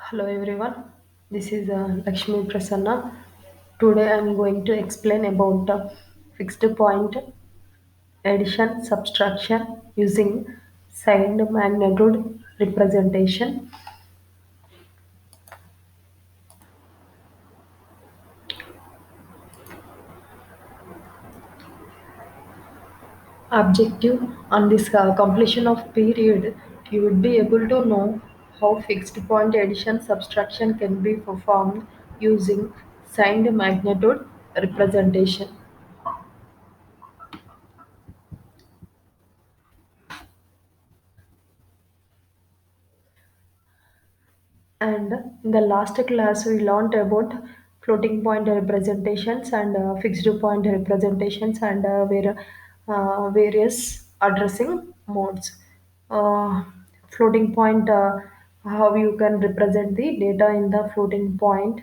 Hello everyone, this is Lakshmi Prasanna. Today I am going to explain about fixed point addition subtraction using signed magnitude representation. Objective on this completion of period, you would be able to know how fixed point addition subtraction can be performed using signed magnitude representation. And in the last class, we learned about floating point representations and fixed point representations and various addressing modes. Uh, Floating point, how you can represent the data in the floating point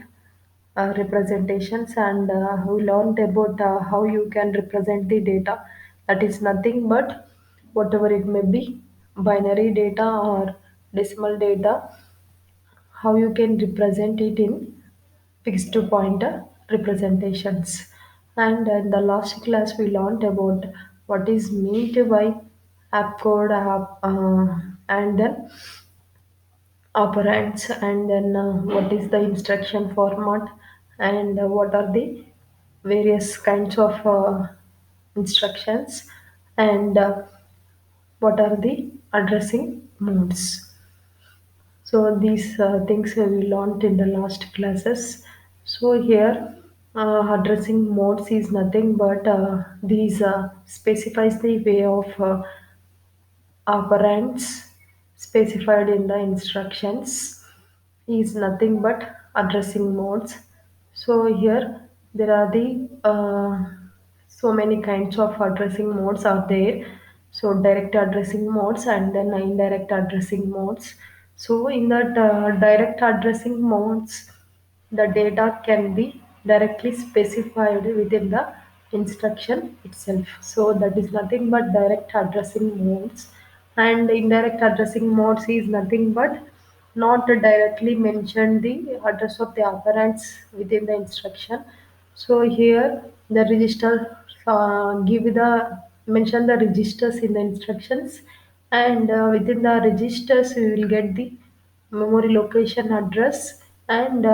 representations, and we learned about how you can represent the data. That is nothing but whatever it may be, binary data or decimal data, how you can represent it in fixed point representations. And in the last class we learned about what is meant by and then operands, and then what is the instruction format, and what are the various kinds of instructions, and what are the addressing modes. So these things we learned in the last classes. So here, addressing modes is nothing but these specifies the way of operands specified in the instructions is nothing but addressing modes. So here there are the so many kinds of addressing modes are there. So direct addressing modes and then indirect addressing modes. So in that direct addressing modes, the data can be directly specified within the instruction itself. So that is nothing but direct addressing modes. And indirect addressing modes is nothing but not directly mention the address of the operands within the instruction. So here the register give the mention the registers in the instructions, and within the registers we will get the memory location address, and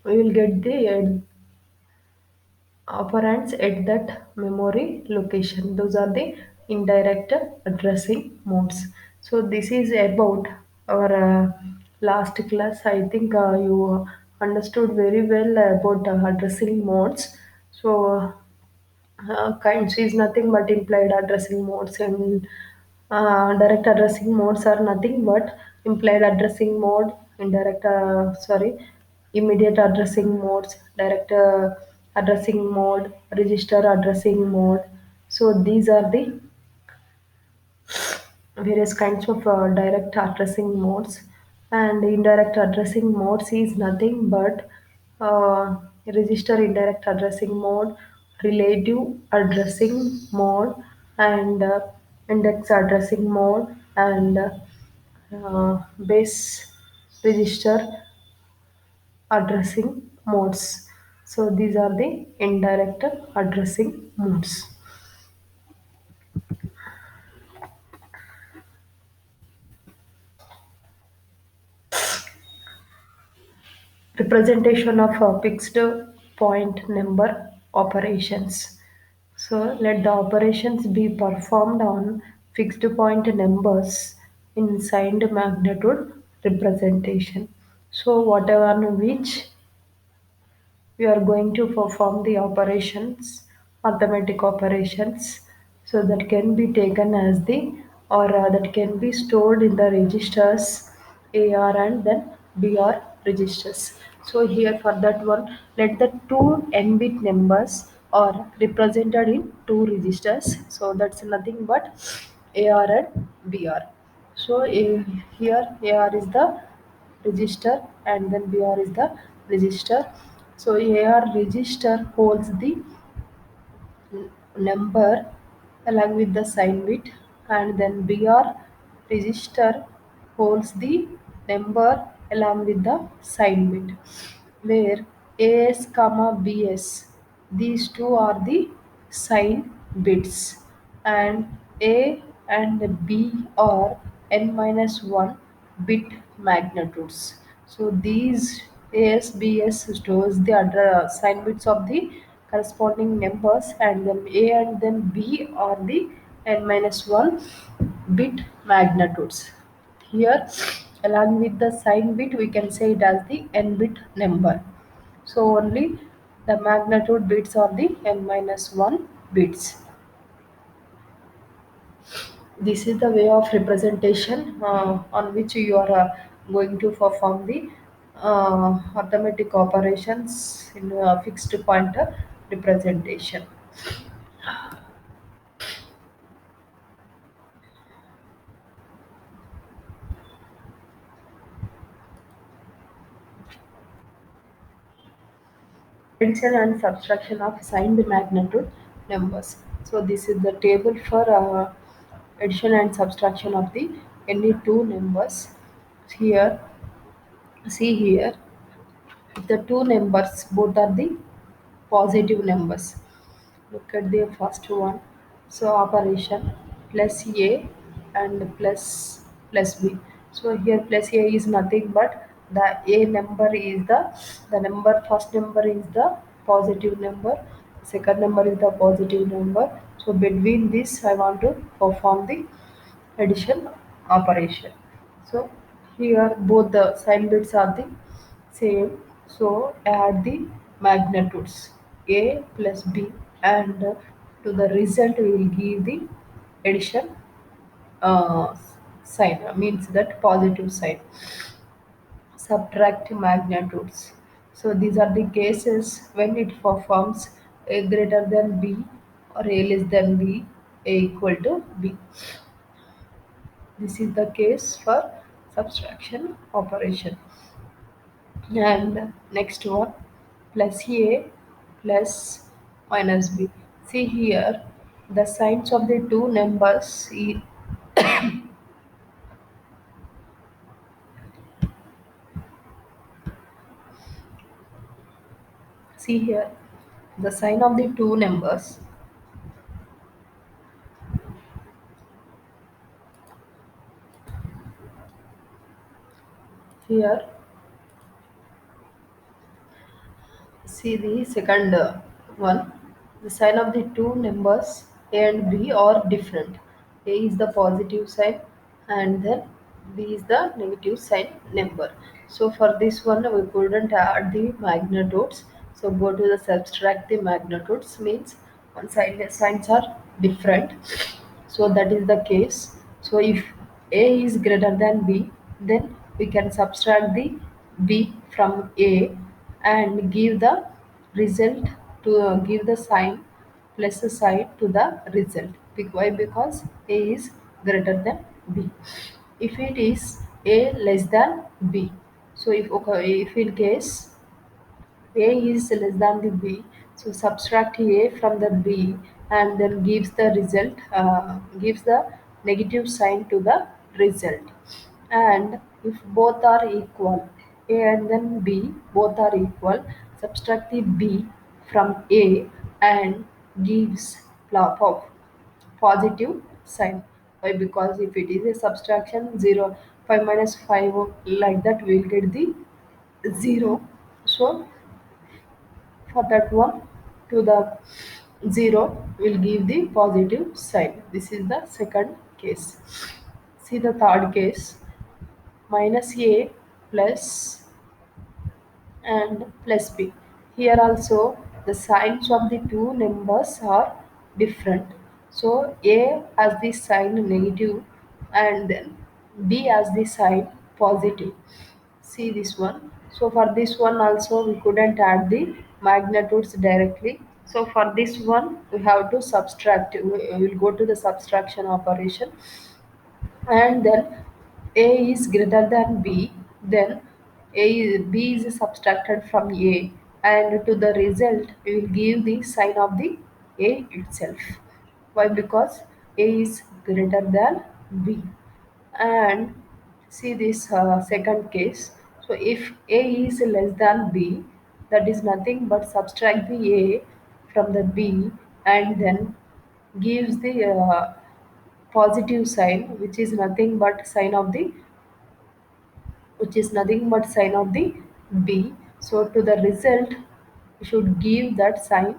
we will get the operands at that memory location. Those are the indirect addressing modes. So this is about our last class. I think you understood very well about addressing modes. So kinds is nothing but implied addressing modes, and direct addressing modes are nothing but implied addressing mode, immediate addressing modes, direct addressing mode, register addressing mode. So these are the various kinds of direct addressing modes. And indirect addressing modes is nothing but register indirect addressing mode, relative addressing mode, and index addressing mode, and base register addressing modes. So these are the indirect addressing modes. Representation of a fixed point number operations. So let the operations be performed on fixed point numbers in signed magnitude representation. So whatever on which we are going to perform the operations, arithmetic operations, so that can be taken as the, or that can be stored in the registers AR and then BR registers. So here for that one, let the two n-bit numbers are represented in two registers. So that's nothing but AR and BR. So here AR is the register and then BR is the register. So AR register holds the number along with the sign bit, and then BR register holds the number along with the sign bit, where as comma bs, these two are the sign bits, and a and b are n minus 1 bit magnitudes. So these as bs stores the sign bits of the corresponding numbers, and then a and then b are the n minus 1 bit magnitudes. Here, along with the sign bit, we can say it as the n bit number. So only the magnitude bits are the n minus 1 bits. This is the way of representation on which you are going to perform the arithmetic operations in a fixed pointer representation. Addition and subtraction of signed magnitude numbers. So this is the table for addition and subtraction of the any two numbers. Here, see here, the two numbers both are the positive numbers. Look at the first one. So operation plus a and plus b. So here plus a is nothing but the a number is the number, first number is the positive number, second number is the positive number. So between this I want to perform the addition operation. So here both the sign bits are the same. So add the magnitudes a plus b, and to the result we will give the addition uh, sign, means that positive sign. Subtract magnitudes. So these are the cases when it performs a greater than b or a less than b, a equal to b. This is the case for subtraction operation. And next one, plus a plus minus b. See here, the signs of the two numbers. See here, the sign of the two numbers. Here, see the second one. The sign of the two numbers A and B are different. A is the positive sign, and then B is the negative sign number. So for this one we couldn't add the magnitudes. So go to the subtract the magnitudes, means one side signs are different. So that is the case. So if A is greater than B, then we can subtract the B from A and give the result to give the sign plus the sign to the result. Why? Because A is greater than B. If it is A less than B, so if okay, if in case a is less than the b, so subtract a from the b and then gives the result, gives the negative sign to the result. And if both are equal, a and then b both are equal, subtract the b from a and gives of positive sign. Why? Because if it is a subtraction, 0 5 minus 5, like that we'll get the 0. So for that one, to the 0 will give the positive sign. This is the second case. See the third case, minus a plus and plus b. Here also the signs of the two numbers are different. So a has the sign negative and then b has the sign positive. See this one. So for this one also we couldn't add the magnitudes directly. So for this one we have to subtract. We will go to the subtraction operation, and then a is greater than b, then b is subtracted from a, and to the result we will give the sign of the a itself. Why? Because a is greater than b. And see this second case. So if a is less than b, that is nothing but subtract the a from the b, and then gives the positive sign, which is nothing but sign of the b. So to the result we should give that sign.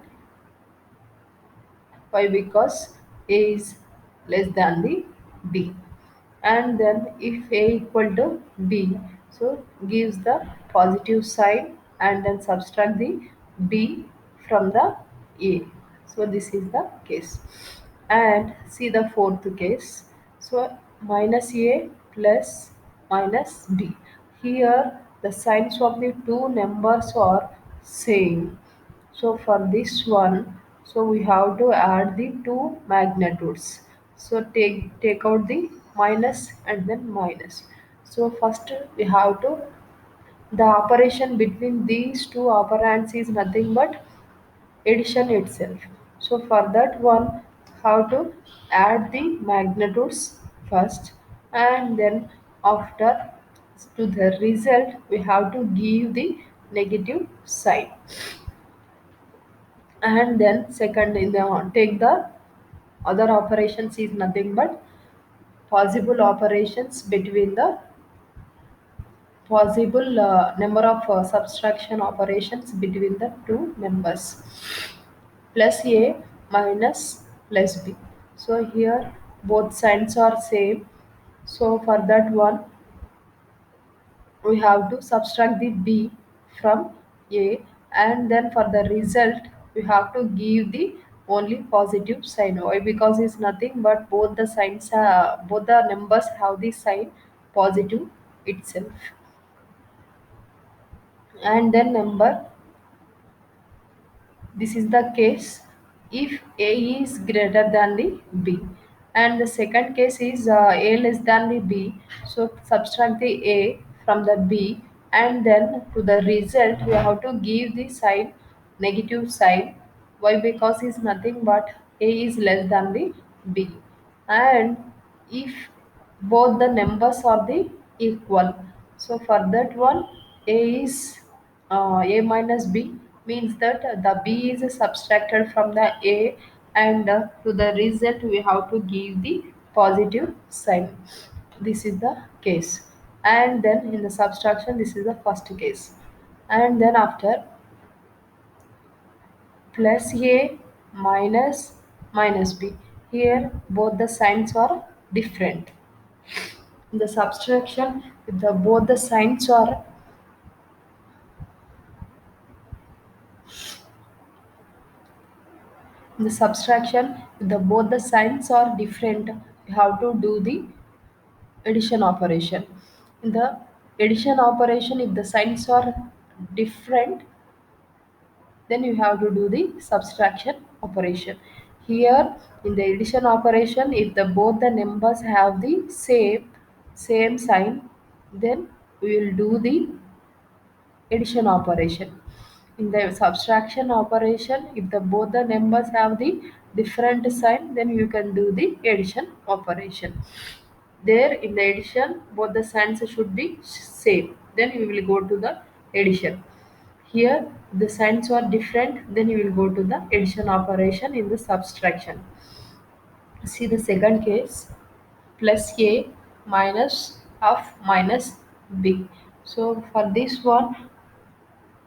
Why? Because a is less than the b. And then if a equal to b, so gives the positive sign and then subtract the b from the a. So this is the case. And see the fourth case. So minus a plus minus b. Here the signs of the two numbers are same. So for this one, so we have to add the two magnitudes. So take out the minus and then minus. So first we have to, the operation between these two operands is nothing but addition itself. So for that one, how to add the magnitudes first, and then after to the result we have to give the negative sign. And then second in the take the other operations is nothing but possible operations between the possible number of subtraction operations between the two numbers, plus a minus plus b. So here both signs are same. So for that one we have to subtract the b from a, and then for the result we have to give the only positive sign. Why? Because it's nothing but both the numbers have the sign positive itself. And then number, this is the case if a is greater than the b. And the second case is a less than the b. So subtract the a from the b, and then to the result we have to give the sign, negative sign. Why? Because is nothing but a is less than the b. And if both the numbers are the equal, so for that one a is a minus b, means that the b is subtracted from the a, and to the result we have to give the positive sign. This is the case. And then in the subtraction, this is the first case. And then after plus a minus minus b, here both the signs are different. In the subtraction, if the both the signs are, in the subtraction, if the both the signs are different, you have to do the addition operation. In the addition operation, if the signs are different, then you have to do the subtraction operation. Here in the addition operation, if the both the numbers have the same sign, then we will do the addition operation. In the subtraction operation, if the both the numbers have the different sign, then you can do the addition operation. There in the addition both the signs should be same, then we will go to the addition. Here the signs are different, then you will go to the addition operation in the subtraction. See the second case, plus a minus of minus b. So for this one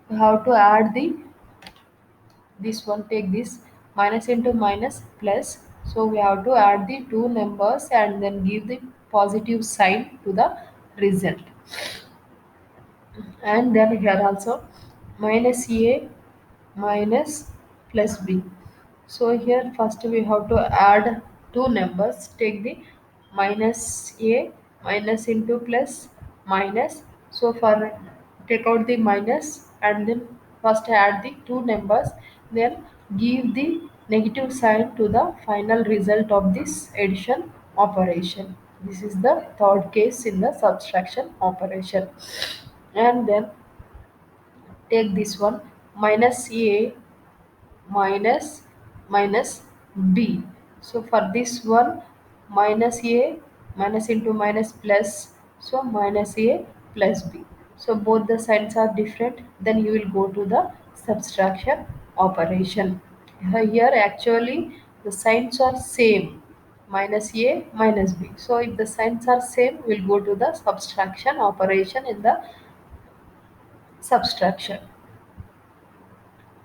we have to add the, this one take this minus into minus plus. So we have to add the two numbers and then give the positive sign to the result. And then here also minus a minus plus b. So here first we have to add two numbers, take the minus a minus into plus minus. So for take out the minus and then first add the two numbers, then give the negative sign to the final result of this addition operation. This is the third case in the subtraction operation. And then take this one, minus a minus minus b. So for this one minus a minus into minus plus, so minus a plus b. So both the signs are different, then you will go to the subtraction operation. Here actually the signs are same, minus a minus b. So if the signs are same, we'll go to the subtraction operation in the subtraction.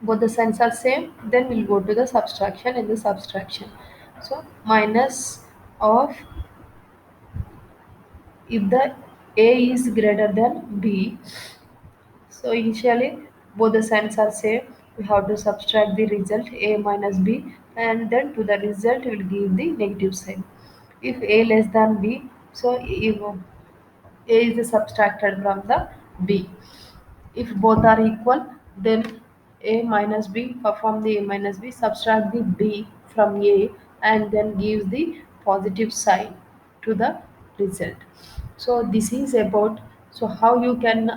Both the signs are same, then we'll go to the subtraction in the subtraction. So minus of, if the a is greater than b, so initially both the signs are same. We have to subtract the result a minus b, and then to the result we will give the negative sign. If a less than b, so if a is subtracted from the b. If both are equal, then a minus b, perform the a minus b, subtract the b from a, and then gives the positive sign to the result. So this is about, so how you can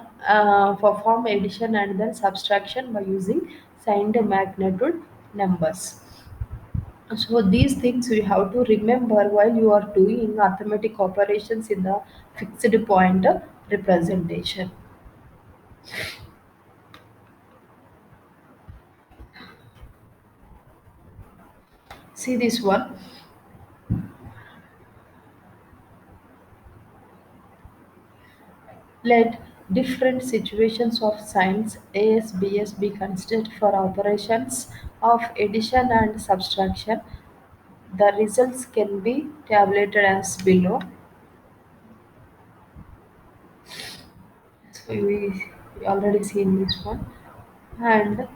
perform addition and then subtraction by using signed magnitude numbers. So these things you have to remember while you are doing arithmetic operations in the fixed point representation. See this one. Let different situations of signs as BS be considered for operations of addition and subtraction. The results can be tabulated as below. So we already seen this one, and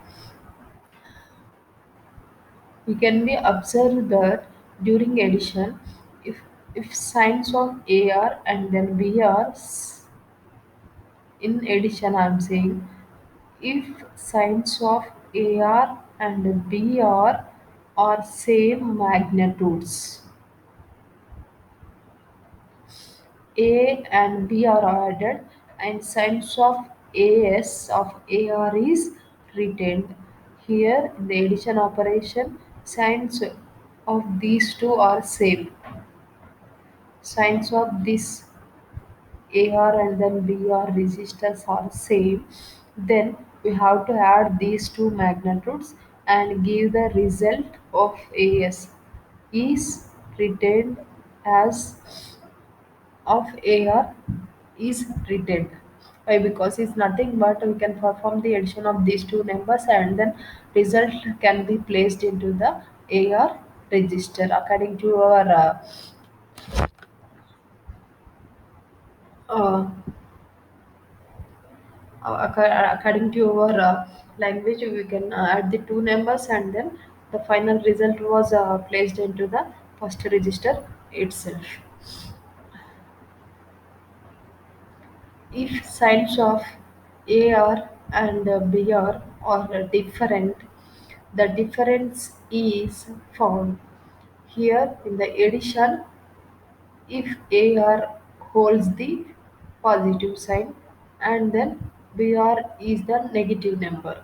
we can be observed that during addition, if if signs of AR and then BR, in addition I'm saying, if signs of AR and BR are same magnitudes, A and B are added, and signs of AS of AR is retained. Here in the addition operation, signs of these two are same. Signs of this AR and then BR resistors are same, then we have to add these two magnitudes and give the result of AS is retained as of AR is retained. Why? Because it's nothing but we can perform the addition of these two numbers and then result can be placed into the AR register according to our uh, according to our language. We can add the two numbers and then the final result was placed into the first register itself. If signs of AR and BR are different, the difference is found here in the addition. If AR holds the positive sign and then BR is the negative number,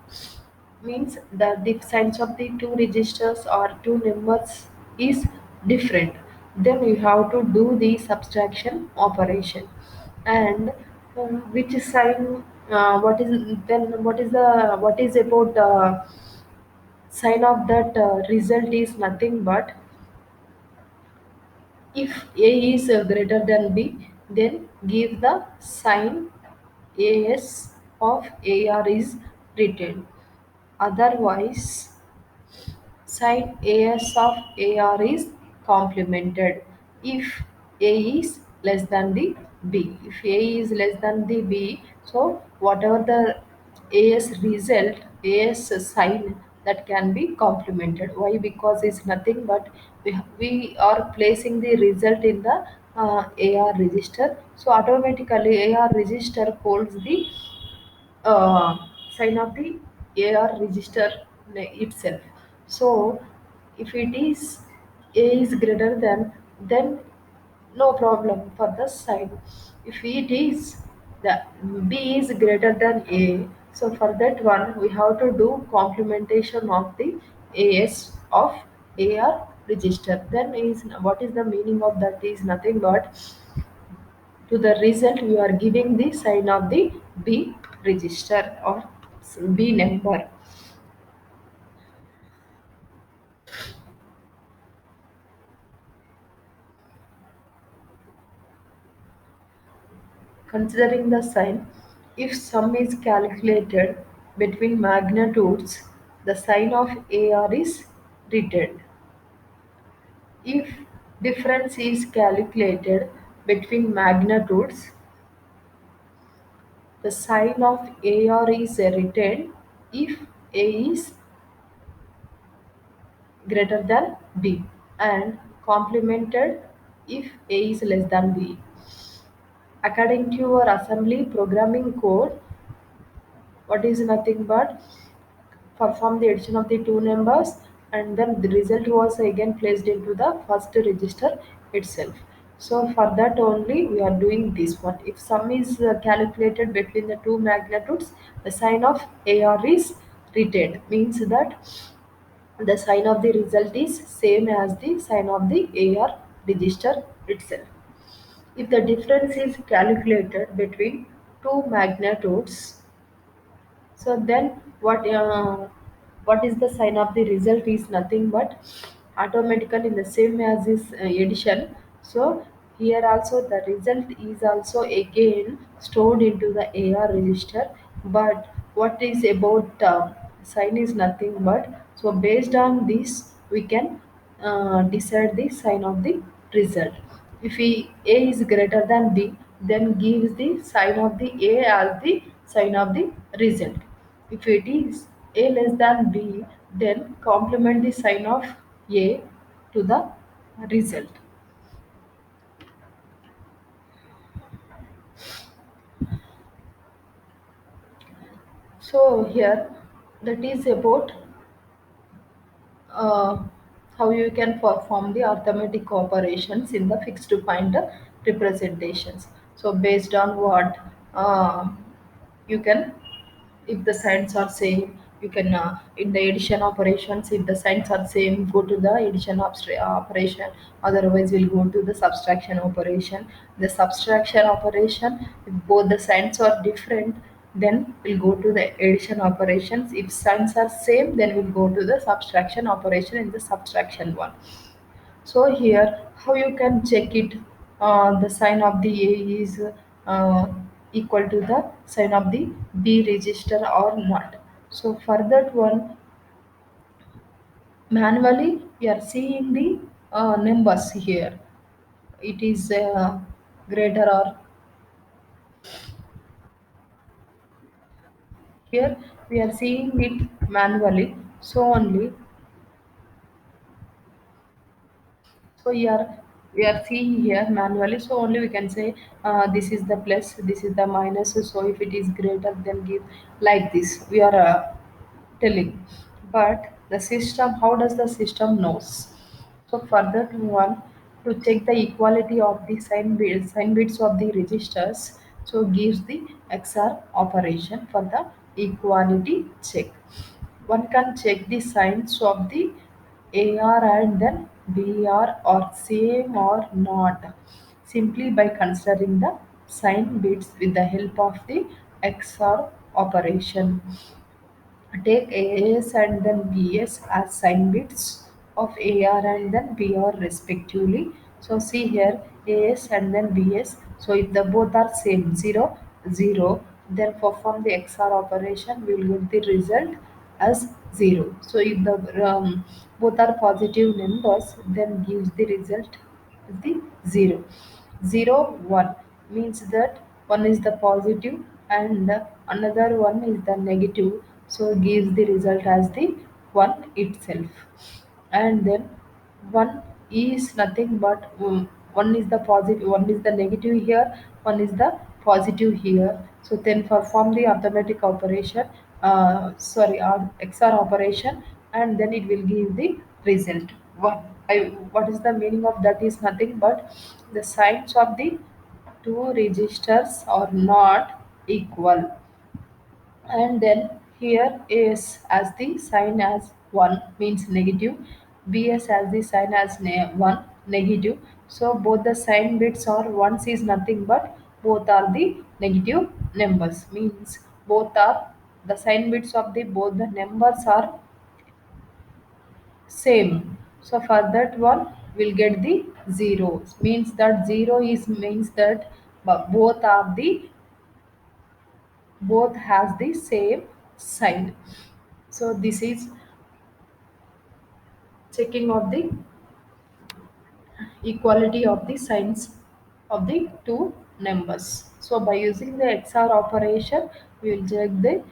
means that the signs of the two registers or two numbers is different, then you have to do the subtraction operation. And which sign, what is then, what is about sign of that result is nothing but, if A is greater than B, then give the sign AS of AR is written. Otherwise, sign AS of AR is complemented if A is less than the B. If A is less than the B, so whatever the AS result, AS sign, that can be complemented. Why? Because it's nothing but we are placing the result in the AR register. So automatically AR register holds the uh, sign of the AR register itself. So if it is A is greater than, then no problem for the sign. If it is the B is greater than A, so for that one we have to do complementation of the AS of AR register. Then is, what is the meaning of that is nothing but, To the result, we are giving the sign of the B register or B number. Considering the sign, if sum is calculated between magnitudes, the sign of AR is written. If difference is calculated between magnitudes, the sign of AR is written if A is greater than B and complemented if A is less than B. According to your assembly programming code, what is nothing but perform the addition of the two numbers, and then the result was again placed into the first register itself. So for that only we are doing this one. If sum is calculated between the two magnitudes, the sign of AR is retained, means that the sign of the result is same as the sign of the AR register itself. If the difference is calculated between two magnitudes, so then what is the sign of the result is nothing but automatically the same as this addition. So here also the result is also again stored into the AR register. But what is about sign is nothing but, so based on this we can decide the sign of the result. If A is greater than B, then gives the sign of the A as the sign of the result. If it is A less than B, then complement the sign of A to the result. So here that is about uh, how you can perform the arithmetic operations in the fixed point representations. So based on what you can, if the signs are same, you can in the addition operations, if the signs are same, go to the addition operation. Otherwise we'll go to the subtraction operation. The subtraction operation, if both the signs are different, then we'll go to the addition operations. If signs are same, then we'll go to the subtraction operation in the subtraction one. So here, how you can check it? The sign of the A is uh, equal to the sign of the B register or not. So for that one, manually we are seeing the numbers here. It is greater or here we are seeing it manually. So only, so here we are seeing here manually. So only we can say this is the plus, this is the minus. So if it is greater, then give like this. We are telling, but the system. How does the system knows? So for that one, to check the equality of the sign bits of the registers, so gives the XR operation for the equality check. One can check the signs of the AR and then BR are same or not simply by considering the sign bits with the help of the XOR operation. Take AS and then BS as sign bits of AR and then BR respectively. So see here AS and then BS. So if the both are same 0 0, then perform the XOR operation, we will get the result as 0. So if the both are positive numbers, then gives the result as the 0. 0 1 means that one is the positive and another one is the negative, so gives the result as the 1 itself. And then 1 is nothing but one is the positive, one is the negative here, one is the positive here. So then perform the arithmetic operation, XOR operation, and then it will give the result 1. What is the meaning of that is nothing but the signs of the two registers are not equal. And then here is as the sign as 1 means negative, bs as the sign as 1 negative. So both the sign bits are ones is nothing but both are the negative numbers. Means both are the sign bits of the both the numbers are same. So for that one we'll get the zeros. Means that zero is means that both are the both has the same sign. So this is checking of the equality of the signs of the two numbers. So by using the XOR operation, we will check the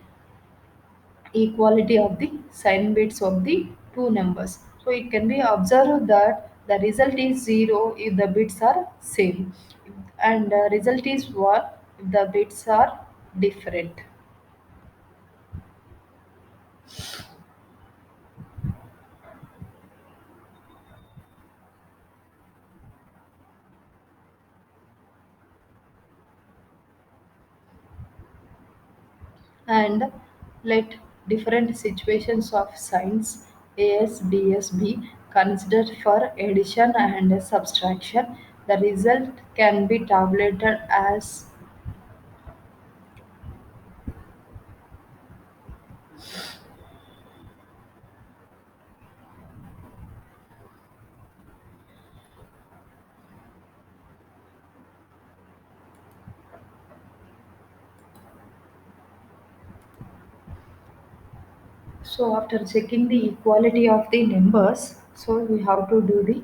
equality of the sign bits of the two numbers. So it can be observed that the result is 0 if the bits are same, and the result is 1 if the bits are different. And let different situations of signs as ds be considered for addition and subtraction. The result can be tabulated as. So after checking the equality of the numbers, so we have to do the,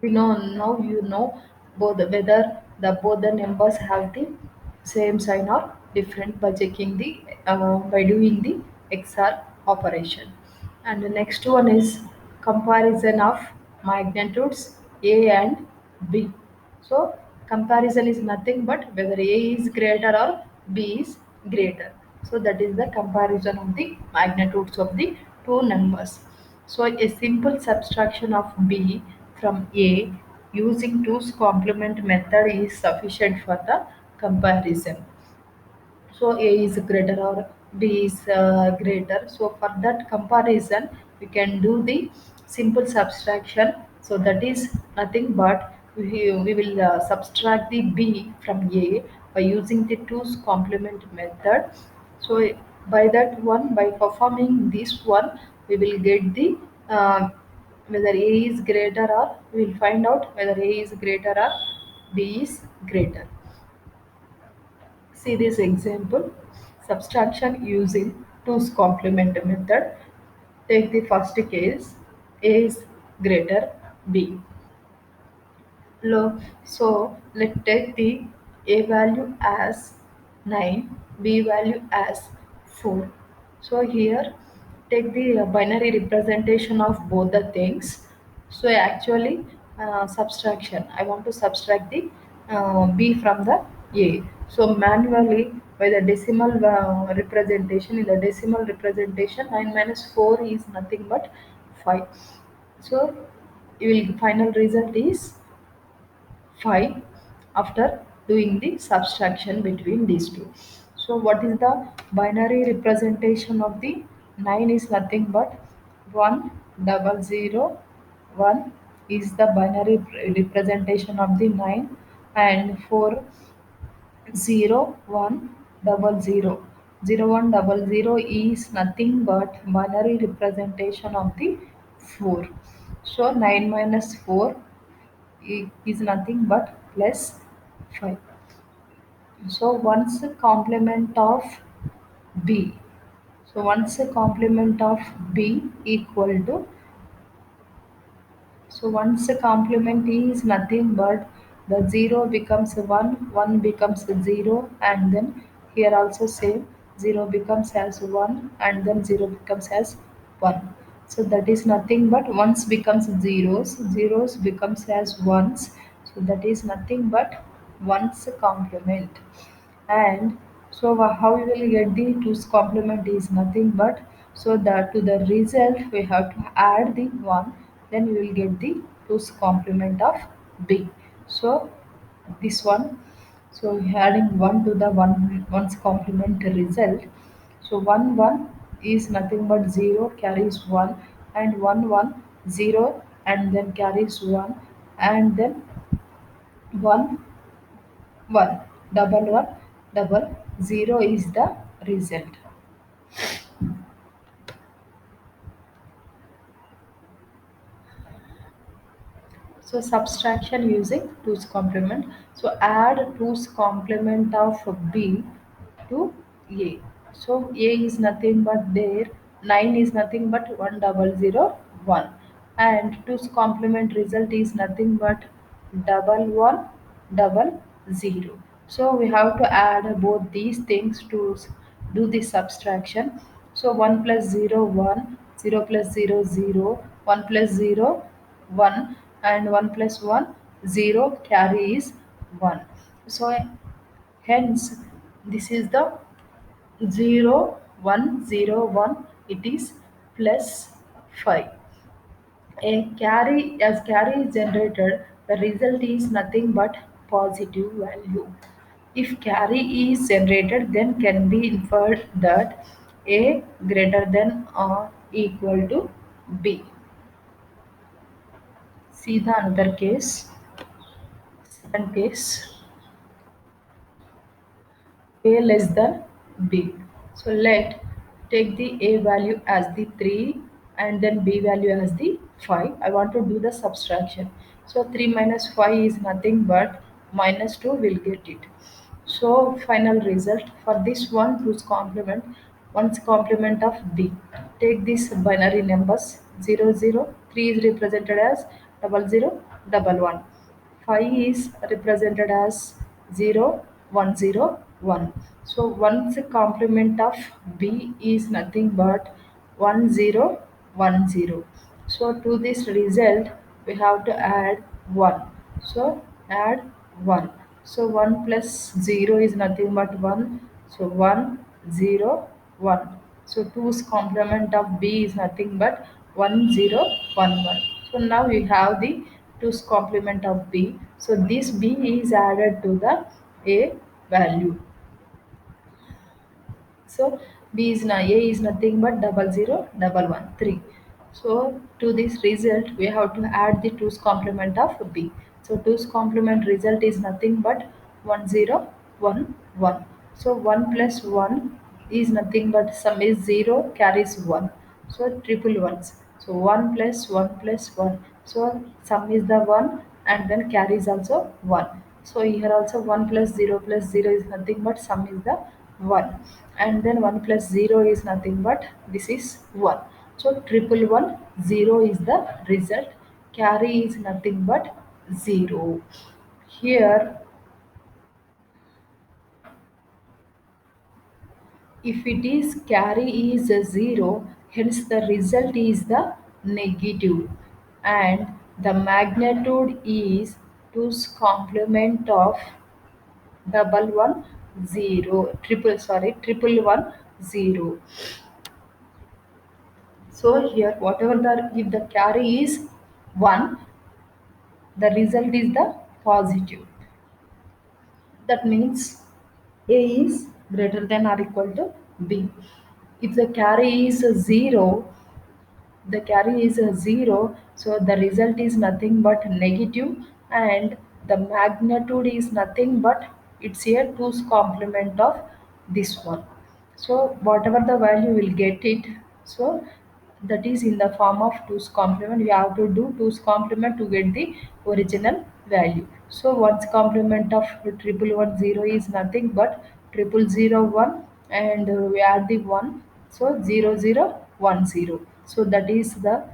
we know now you know both whether the both the numbers have the same sign or different by checking the by doing the XOR operation. And the next one is comparison of magnitudes A and B. So comparison is nothing but whether A is greater or B is greater. So that is the comparison of the magnitudes of the two numbers. So a simple subtraction of B from A using 2's complement method is sufficient for the comparison. So A is greater or B is greater. So for that comparison we can do the simple subtraction. So that is nothing but we will subtract the B from A by using the 2's complement method. So by that one, by performing this one, we will get the whether A is greater, or we will find out whether A is greater or B is greater. See this example. Subtraction using 2's complement method. Take the first case. A is greater B. So let's take the A value as 9, B value as 4. So here take the binary representation of both the things. So actually subtraction. I want to subtract the B from the A. So manually by the decimal representation, in the decimal representation 9 minus 4 is nothing but 5. So you will final result is 5 after doing the subtraction between these two. So what is the binary representation of the 9 is nothing but 100 1 is the binary representation of the 9, and 40100 is nothing but binary representation of the 4. So 9 minus 4 is nothing but plus 5. So once a complement of B. So once a complement of B equal to, so once the complement is nothing but the 0 becomes a 1, 1 becomes a 0, and then here also same, 0 becomes as 1 and then 0 becomes as 1. So that is nothing but ones becomes zeros, zeros becomes as ones. So that is nothing but ones complement. And so how we will get the 2's complement is nothing but, so that to the result we have to add the 1, then we will get the 2's complement of B. So this one, so adding 1 to the 1's complement result. So 1 1 is nothing but 0 carries 1, and 1 1 0 and then carries 1, and then 1 1 double 1 double 0 is the result. So subtraction using 2's complement. So add 2's complement of B to A. So A is nothing but there, 9 is nothing but 1001, and 2's complement result is nothing but double one double zero. So we have to add both these things to do the subtraction. So 1 plus 0 1, 0 plus 0 0, 1 plus 0 1, and 1 plus 1 0, carry is 1. So hence this is the 0 1 0 1, it is plus 5. A carry, as carry is generated, the result is nothing but positive value. If carry is generated, then can be inferred that A greater than or equal to B. See the another case. Second case, A less than B. So let take the A value as the 3 and then B value as the 5. I want to do the subtraction. So 3 minus 5 is nothing but minus 2 will get it. So final result for this one, whose complement, one's complement of B. Take these binary numbers 0 0, 3 is represented as double 0 double 1. 5 is represented as 0 1 0 1. So one's complement of B is nothing but 1 0 1 0. So to this result we have to add 1. So add 1. So 1 plus 0 is nothing but 1. So 1 0 1. So 2's complement of B is nothing but 1 0 1 1. So now we have the 2's complement of B. So this B is added to the A value. So B is A is nothing but double 0 double 1 3. So to this result we have to add the 2's complement of B. So 2's complement result is nothing but 1 0 1 1. So 1 plus 1 is nothing but sum is 0, carries 1. So triple ones. So 1 plus 1 plus 1. So sum is the 1 and then carries also 1. So here also 1 plus 0 is nothing but sum is the 1, and then 1 plus 0 is nothing but this is 1. So triple one 0 is the result, carry is nothing but 0. Here if it is carry is a 0, hence the result is the negative, and the magnitude is 2's complement of double one zero triple sorry triple one zero. So here whatever the, if the carry is 1, the result is the positive. That means A is greater than or equal to B. If the carry is 0, the carry is a 0, so the result is nothing but negative, and the magnitude is nothing but it's a 2's complement of this one. So whatever the value will get it, so that is in the form of 2's complement. We have to do 2's complement to get the original value. So one's complement of triple one zero is nothing but triple zero one, and we add the 1, so 0 0 1 0. So that is the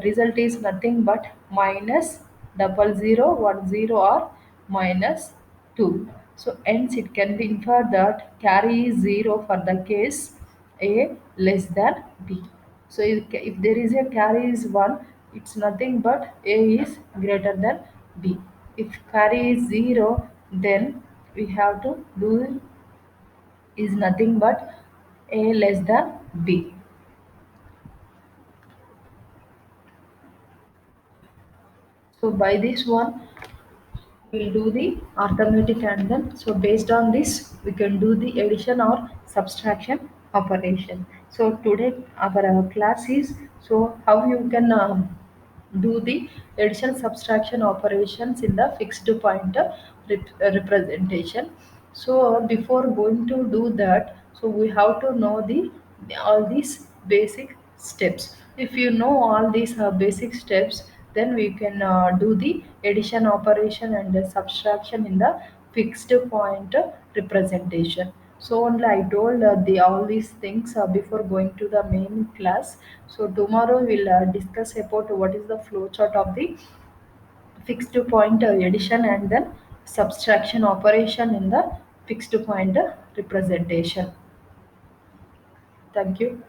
result is nothing but minus double 0 1 0 or minus 2. So hence it can be inferred that carry is 0 for the case A less than B. So if there is a carry is 1, it's nothing but A is greater than B. If carry is 0, then we have to do is nothing but A less than B. So by this one we'll do the arithmetic, and then so based on this we can do the addition or subtraction operation. So today our class is so how you can do the addition subtraction operations in the fixed point representation. So before going to do that, so we have to know the all these basic steps. If you know all these basic steps, then we can do the addition operation and the subtraction in the fixed point representation. So only I told the all these things before going to the main class. So tomorrow we'll discuss about what is the flow chart of the fixed point addition and then subtraction operation in the fixed point representation. Thank you.